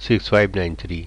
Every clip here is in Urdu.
6593।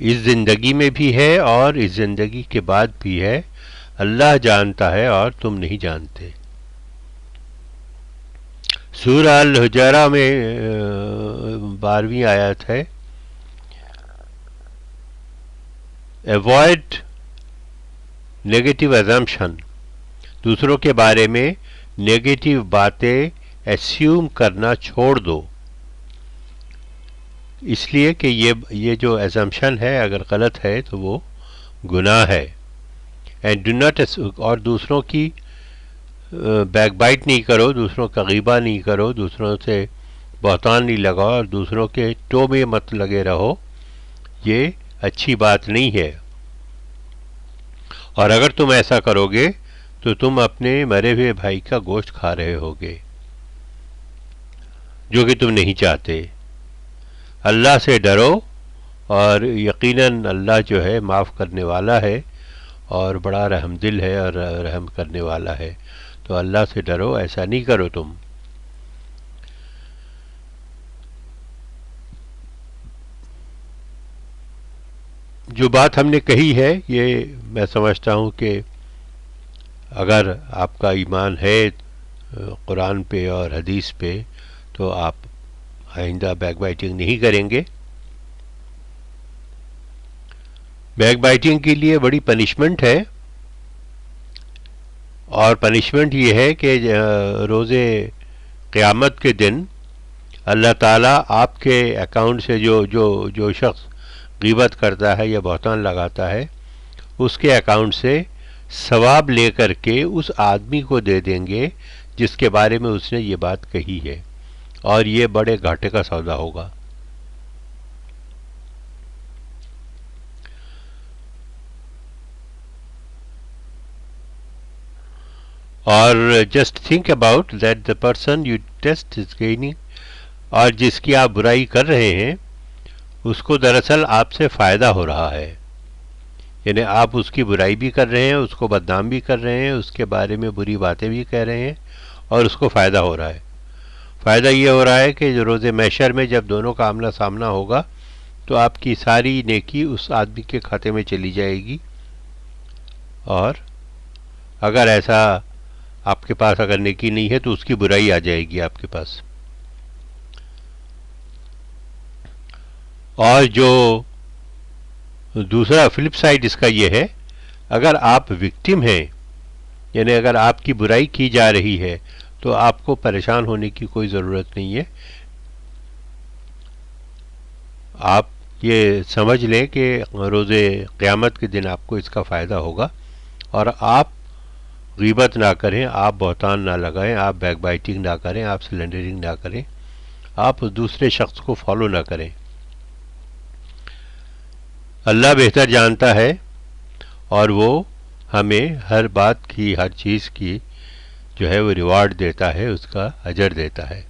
اس زندگی میں بھی ہے اور اس زندگی کے بعد بھی ہے. اللہ جانتا ہے اور تم نہیں جانتے. سورہ الحجرہ میں 12ویں آیت ہے. Avoid negative assumption. دوسروں کے بارے میں نیگیٹو باتیں ایسیوم کرنا چھوڑ دو، اس لیے کہ یہ جو ایزمپشن ہے اگر غلط ہے تو وہ گناہ ہے. اینڈ ڈو ناٹ، اور دوسروں کی بیک بائٹ نہیں کرو، دوسروں کا غیبہ نہیں کرو، دوسروں سے بہتان نہیں لگاؤ اور دوسروں کے ٹو میں مت لگے رہو. یہ اچھی بات نہیں ہے. اور اگر تم ایسا کرو گے تو تم اپنے مرے ہوئے بھائی کا گوشت کھا رہے ہوگے، جو کہ تم نہیں چاہتے. اللہ سے ڈرو، اور یقیناً اللہ جو ہے معاف کرنے والا ہے اور بڑا رحم دل ہے اور رحم کرنے والا ہے. تو اللہ سے ڈرو، ایسا نہیں کرو تم. جو بات ہم نے کہی ہے یہ میں سمجھتا ہوں کہ اگر آپ کا ایمان ہے قرآن پہ اور حدیث پہ تو آپ آئندہ بیک بائٹنگ نہیں کریں گے. بیک بائٹنگ کے لیے بڑی پنشمنٹ ہے، اور پنشمنٹ یہ ہے کہ روز قیامت کے دن اللہ تعالیٰ آپ کے اکاؤنٹ سے جو شخص غیبت کرتا ہے یا بہتان لگاتا ہے اس کے اکاؤنٹ سے ثواب لے کر کے اس آدمی کو دے دیں گے جس کے بارے میں اس نے یہ بات کہی ہے، اور یہ بڑے گھاٹے کا سودا ہوگا. اور just think about that the person you test is gaining, اور جس کی آپ برائی کر رہے ہیں اس کو دراصل آپ سے فائدہ ہو رہا ہے. یعنی آپ اس کی برائی بھی کر رہے ہیں، اس کو بدنام بھی کر رہے ہیں، اس کے بارے میں بری باتیں بھی کہہ رہے ہیں، اور اس کو فائدہ ہو رہا ہے. فائدہ یہ ہو رہا ہے کہ جو روز محشر میں جب دونوں کا آمنا سامنا ہوگا تو آپ کی ساری نیکی اس آدمی کے کھاتے میں چلی جائے گی، اور اگر ایسا آپ کے پاس اگر نیکی نہیں ہے تو اس کی برائی آ جائے گی آپ کے پاس. اور جو دوسرا فلپ سائڈ اس کا یہ ہے، اگر آپ وکٹم ہیں، یعنی اگر آپ کی برائی کی جا رہی ہے تو آپ کو پریشان ہونے کی کوئی ضرورت نہیں ہے. آپ یہ سمجھ لیں کہ روز قیامت کے دن آپ کو اس کا فائدہ ہوگا، اور آپ غیبت نہ کریں، آپ بہتان نہ لگائیں، آپ بیک بائٹنگ نہ کریں، آپ سلنڈرنگ نہ کریں، آپ دوسرے شخص کو فالو نہ کریں. اللہ بہتر جانتا ہے اور وہ ہمیں ہر بات کی، ہر چیز کی جو ہے وہ ریوارڈ دیتا ہے، اس کا اجر دیتا ہے.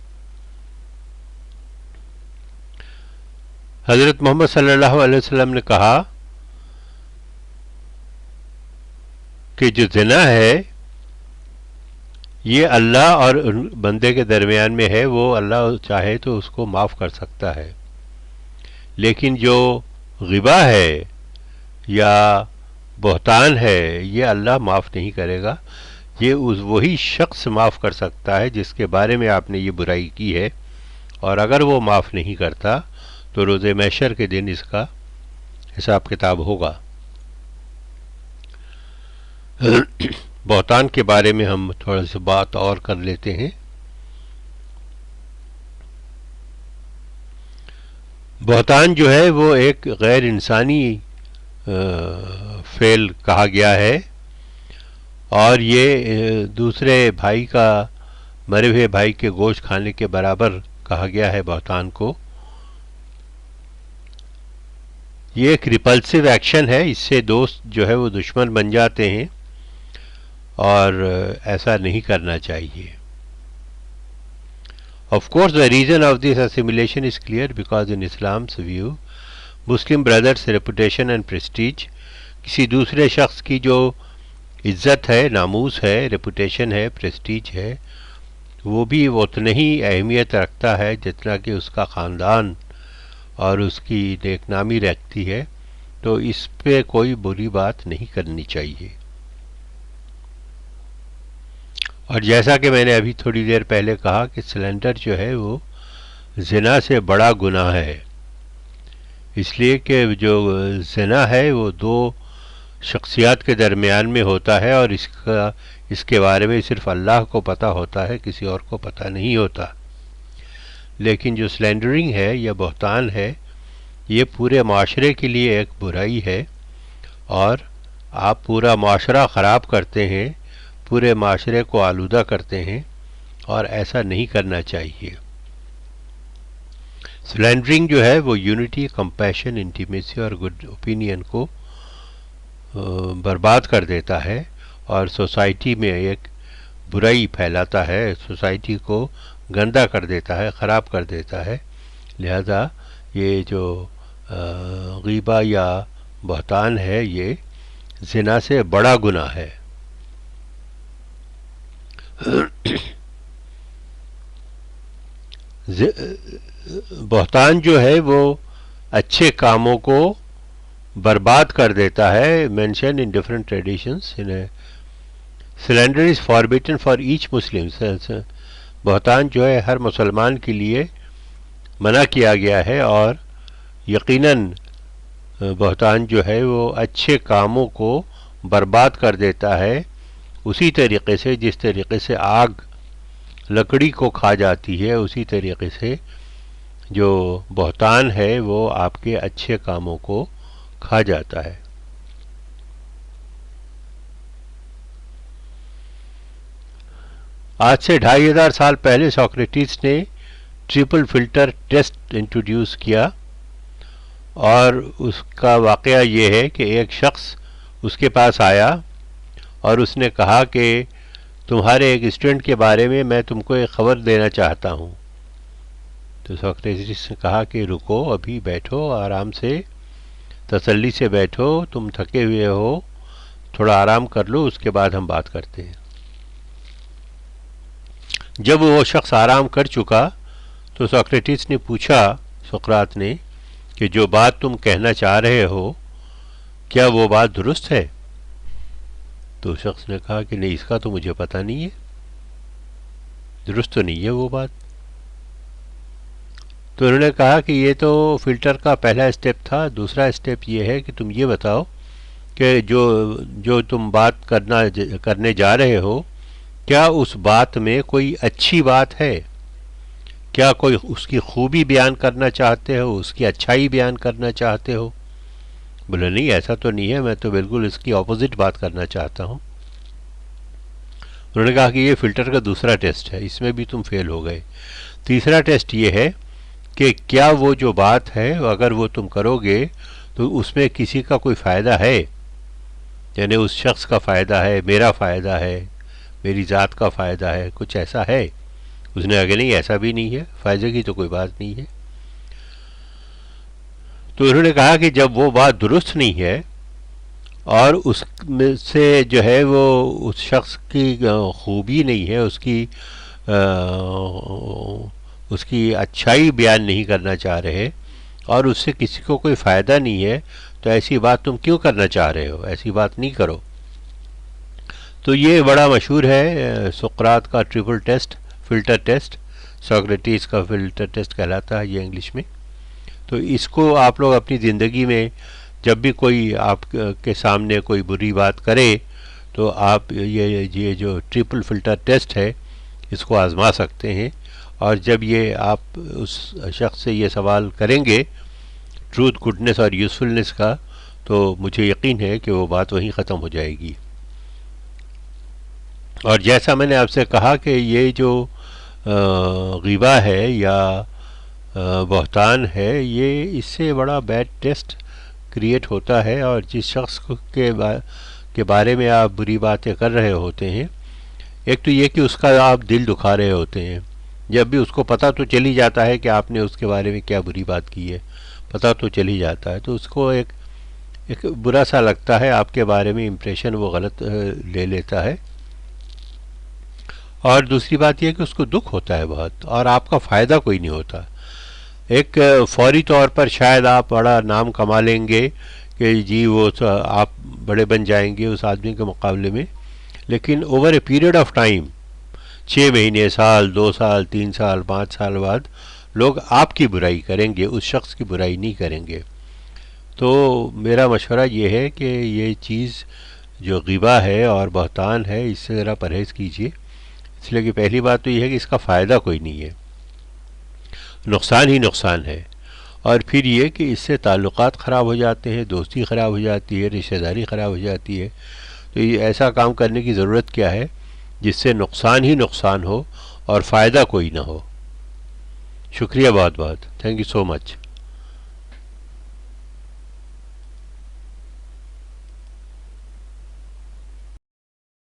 حضرت محمد صلی اللہ علیہ وسلم نے کہا کہ جو زنا ہے یہ اللہ اور بندے کے درمیان میں ہے، وہ اللہ چاہے تو اس کو معاف کر سکتا ہے، لیکن جو غیبہ ہے یا بہتان ہے یہ اللہ معاف نہیں کرے گا. یہ وہی شخص معاف کر سکتا ہے جس کے بارے میں آپ نے یہ برائی کی ہے، اور اگر وہ معاف نہیں کرتا تو روز محشر کے دن اس کا حساب کتاب ہوگا. بہتان کے بارے میں ہم تھوڑا سی بات اور کر لیتے ہیں. بہتان جو ہے وہ ایک غیر انسانی فعل کہا گیا ہے، اور یہ دوسرے بھائی کا، مرے ہوئے بھائی کے گوشت کھانے کے برابر کہا گیا ہے بہتان کو. یہ ایک ریپلسو ایکشن ہے، اس سے دوست جو ہے وہ دشمن بن جاتے ہیں، اور ایسا نہیں کرنا چاہیے. Of course, the reason of this assimilation is clear because in Islam's view, Muslim brothers' reputation and prestige، کسی دوسرے شخص کی جو عزت ہے، ناموس ہے، ریپوٹیشن ہے، پریسٹیج ہے، وہ بھی اتنا ہی اہمیت رکھتا ہے جتنا کہ اس کا خاندان اور اس کی نیک نامی رکھتی ہے. تو اس پہ کوئی بری بات نہیں کرنی چاہیے. اور جیسا کہ میں نے ابھی تھوڑی دیر پہلے کہا کہ سلینڈر جو ہے وہ زنا سے بڑا گناہ ہے، اس لیے کہ جو زنا ہے وہ دو شخصیات کے درمیان میں ہوتا ہے، اور اس کے بارے میں صرف اللہ کو پتہ ہوتا ہے، کسی اور کو پتہ نہیں ہوتا. لیکن جو سلینڈرنگ ہے یا بہتان ہے، یہ پورے معاشرے کے لیے ایک برائی ہے، اور آپ پورا معاشرہ خراب کرتے ہیں، پورے معاشرے کو آلودہ کرتے ہیں، اور ایسا نہیں کرنا چاہیے. سلینڈرنگ جو ہے وہ یونٹی، کمپیشن، انٹیمیسی اور گڈ اوپینین کو برباد کر دیتا ہے، اور سوسائٹی میں ایک برائی پھیلاتا ہے، سوسائٹی کو گندا کر دیتا ہے، خراب کر دیتا ہے. لہذا یہ جو غیبہ یا بہتان ہے یہ زنا سے بڑا گناہ ہے. بہتان جو ہے وہ اچھے کاموں کو برباد کر دیتا ہے. Mention in different traditions slander is forbidden for each Muslim. بہتان جو ہے ہر مسلمان کے لیے منع کیا گیا ہے، اور یقیناً بہتان جو ہے وہ اچھے کاموں کو برباد کر دیتا ہے، اسی طریقے سے جس طریقے سے آگ لکڑی کو کھا جاتی ہے، اسی طریقے سے جو بہتان ہے وہ آپ کے اچھے کاموں کو کھا جاتا ہے. آج سے 2500 سال پہلے سوکریٹس نے ٹرپل فلٹر ٹیسٹ انٹروڈیوس کیا، اور اس کا واقعہ یہ ہے کہ ایک شخص اس کے پاس آیا اور اس نے کہا کہ تمہارے ایک اسٹوڈنٹ کے بارے میں تم کو ایک خبر دینا چاہتا ہوں. تو سوکریٹس نے کہا کہ رکو، ابھی بیٹھو، آرام سے تسلی سے بیٹھو، تم تھکے ہوئے ہو، تھوڑا آرام کر لو، اس کے بعد ہم بات کرتے ہیں. جب وہ شخص آرام کر چکا تو سوکریٹس نے پوچھا سقراط نے کہ جو بات تم کہنا چاہ رہے ہو کیا وہ بات درست ہے؟ تو شخص نے کہا کہ نہیں، اس کا تو مجھے پتہ نہیں ہے، درست تو نہیں ہے وہ بات. تو انہوں نے کہا کہ یہ تو فلٹر کا پہلا اسٹیپ تھا، دوسرا اسٹیپ یہ ہے کہ تم یہ بتاؤ کہ جو تم بات کرنے جا رہے ہو، کیا اس بات میں کوئی اچھی بات ہے؟ کیا کوئی اس کی خوبی بیان کرنا چاہتے ہو، اس کی اچھائی بیان کرنا چاہتے ہو؟ بولے نہیں، ایسا تو نہیں ہے، میں تو بالکل اس کی اپوزٹ بات کرنا چاہتا ہوں. انہوں نے کہا کہ یہ فلٹر کا دوسرا ٹیسٹ ہے، اس میں بھی تم فیل ہو گئے. تیسرا ٹیسٹ یہ ہے کہ کیا وہ جو بات ہے اگر وہ تم کرو گے تو اس میں کسی کا کوئی فائدہ ہے، یعنی اس شخص کا فائدہ ہے، میرا فائدہ ہے، میری ذات کا فائدہ ہے، کچھ ایسا ہے؟ اس نے کہا نہیں، ایسا بھی نہیں ہے، فائدے کی تو کوئی بات نہیں ہے. تو انہوں نے کہا کہ جب وہ بات درست نہیں ہے اور اس میں سے جو ہے وہ اس شخص کی خوبی نہیں ہے، اس کی اچھائی بیان نہیں کرنا چاہ رہے، اور اس سے کسی کو کوئی فائدہ نہیں ہے، تو ایسی بات تم کیوں کرنا چاہ رہے ہو؟ ایسی بات نہیں کرو. تو یہ بڑا مشہور ہے سقراط کا triple test, filter test. Socrates کا فلٹر ٹیسٹ کہلاتا ہے یہ انگلش میں. تو اس کو آپ لوگ اپنی زندگی میں جب بھی کوئی آپ کے سامنے کوئی بری بات کرے تو آپ یہ جو ٹرپل فلٹر ٹیسٹ ہے اس کو آزما سکتے ہیں. اور جب یہ آپ اس شخص سے یہ سوال کریں گے ٹروتھ، گڈنس اور یوزفلنس کا، تو مجھے یقین ہے کہ وہ بات وہیں ختم ہو جائے گی. اور جیسا میں نے آپ سے کہا کہ یہ جو غیبہ ہے یا بہتان ہے، یہ اس سے بڑا بیڈ ٹیسٹ کریٹ ہوتا ہے. اور جس شخص کے بارے میں آپ بری باتیں کر رہے ہوتے ہیں، ایک تو یہ کہ اس کا آپ دل دکھا رہے ہوتے ہیں. جب بھی اس کو پتہ تو چل ہی جاتا ہے کہ آپ نے اس کے بارے میں کیا بری بات کی ہے، پتہ تو چل ہی جاتا ہے، تو اس کو ایک برا سا لگتا ہے، آپ کے بارے میں امپریشن وہ غلط لے لیتا ہے. اور دوسری بات یہ کہ اس کو دکھ ہوتا ہے بہت، اور آپ کا فائدہ کوئی نہیں ہوتا. ایک فوری طور پر شاید آپ بڑا نام کما لیں گے کہ جی وہ آپ بڑے بن جائیں گے اس آدمی کے مقابلے میں، لیکن over a period of time 6 مہینے، سال، 2 سال، 3 سال، 5 سال بعد لوگ آپ کی برائی کریں گے، اس شخص کی برائی نہیں کریں گے۔ تو میرا مشورہ یہ ہے کہ یہ چیز جو غیبہ ہے اور بہتان ہے اس سے ذرا پرہیز کیجیے، اس لیے کہ پہلی بات تو یہ ہے کہ اس کا فائدہ کوئی نہیں ہے، نقصان ہی نقصان ہے۔ اور پھر یہ کہ اس سے تعلقات خراب ہو جاتے ہیں، دوستی خراب ہو جاتی ہے، رشتہ داری خراب ہو جاتی ہے۔ تو یہ ایسا کام کرنے کی ضرورت کیا ہے جس سے نقصان ہی نقصان ہو اور فائدہ کوئی نہ ہو۔ شکریہ بہت بہت، تھینک یو سو مچ۔